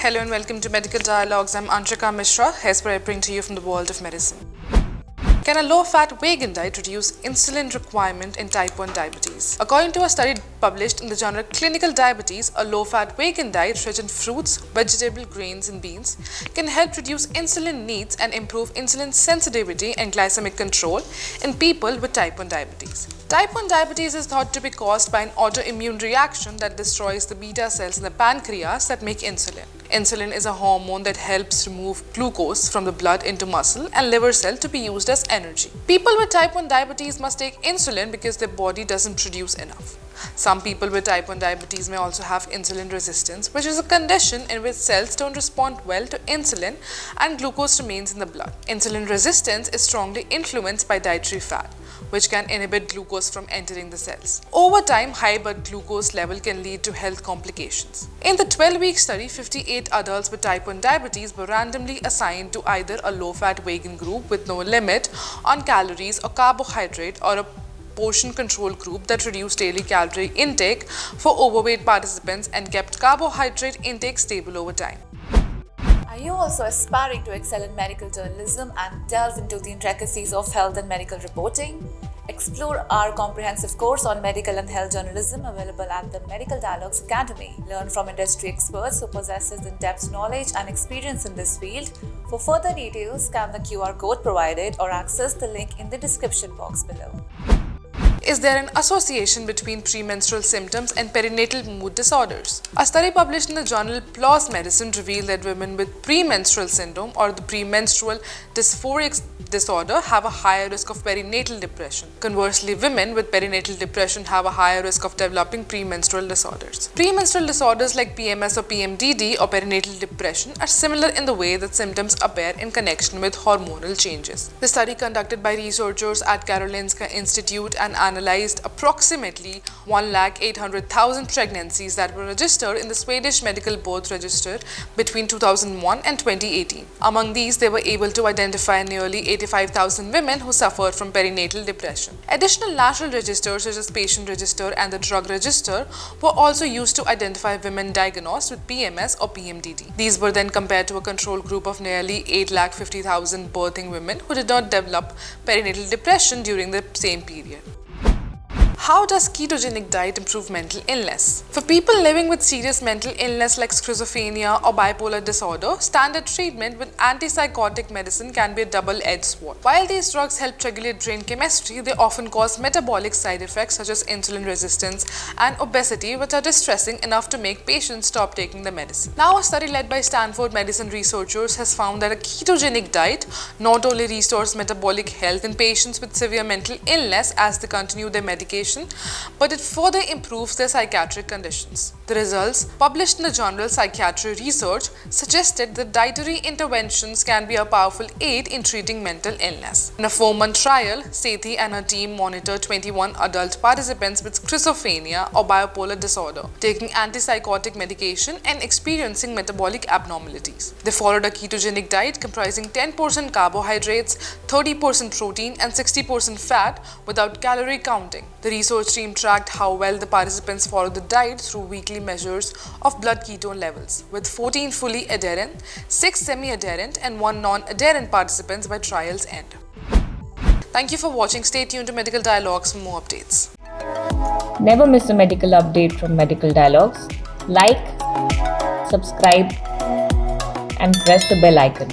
Hello and welcome to Medical Dialogues. I'm Anshika Mishra, hairspray I bring to you from the world of medicine. Can a low-fat vegan diet reduce insulin requirement in type 1 diabetes? According to a study published in the journal Clinical Diabetes, a low-fat vegan diet rich in fruits, vegetable, grains and beans can help reduce insulin needs and improve insulin sensitivity and glycemic control in people with type 1 diabetes. Type 1 diabetes is thought to be caused by an autoimmune reaction that destroys the beta cells in the pancreas that make insulin. Insulin is a hormone that helps remove glucose from the blood into muscle and liver cell to be used as energy. People with type 1 diabetes must take insulin because their body doesn't produce enough. Some people with type 1 diabetes may also have insulin resistance, which is a condition in which cells don't respond well to insulin and glucose remains in the blood. Insulin resistance is strongly influenced by dietary fat, which can inhibit glucose from entering the cells. Over time, high blood glucose level can lead to health complications. In the 12-week study, 58 adults with type 1 diabetes were randomly assigned to either a low-fat vegan group with no limit on calories or carbohydrate or a portion control group that reduced daily calorie intake for overweight participants and kept carbohydrate intake stable over time. Are you also aspiring to excel in medical journalism and delve into the intricacies of health and medical reporting? Explore our comprehensive course on medical and health journalism available at the Medical Dialogues Academy. Learn from industry experts who possesses in-depth knowledge and experience in this field. For further details, scan the QR code provided or access the link in the description box below. Is there an association between premenstrual symptoms and perinatal mood disorders? A study published in the journal PLOS Medicine revealed that women with premenstrual syndrome or the premenstrual dysphoric disorder have a higher risk of perinatal depression. Conversely, women with perinatal depression have a higher risk of developing premenstrual disorders. Premenstrual disorders like PMS or PMDD or perinatal depression are similar in the way that symptoms appear in connection with hormonal changes. The study conducted by researchers at Karolinska Institute and analyzed approximately 1,800,000 pregnancies that were registered in the Swedish Medical Birth Register between 2001 and 2018. Among these, they were able to identify nearly 85,000 women who suffered from perinatal depression. Additional national registers such as Patient Register and the Drug Register were also used to identify women diagnosed with PMS or PMDD. These were then compared to a control group of nearly 850,000 birthing women who did not develop perinatal depression during the same period. How does ketogenic diet improve mental illness? For people living with serious mental illness like schizophrenia or bipolar disorder, standard treatment with antipsychotic medicine can be a double-edged sword. While these drugs help regulate brain chemistry, they often cause metabolic side effects such as insulin resistance and obesity, which are distressing enough to make patients stop taking the medicine. Now, a study led by Stanford medicine researchers has found that a ketogenic diet not only restores metabolic health in patients with severe mental illness as they continue their medication, but it further improves their psychiatric conditions. The results, published in the journal Psychiatry Research, suggested that dietary interventions can be a powerful aid in treating mental illness. In a 4-month trial, Sethi and her team monitored 21 adult participants with schizophrenia or bipolar disorder, taking antipsychotic medication and experiencing metabolic abnormalities. They followed a ketogenic diet comprising 10% carbohydrates, 30% protein, and 60% fat without calorie counting. The research team tracked how well the participants followed the diet through weekly measures of blood ketone levels, with 14 fully adherent, 6 semi-adherent, and 1 non-adherent participants by trial's end. Thank you for watching. Stay tuned to Medical Dialogues for more updates. Never miss a medical update from Medical Dialogues. Like, subscribe, and press the bell icon.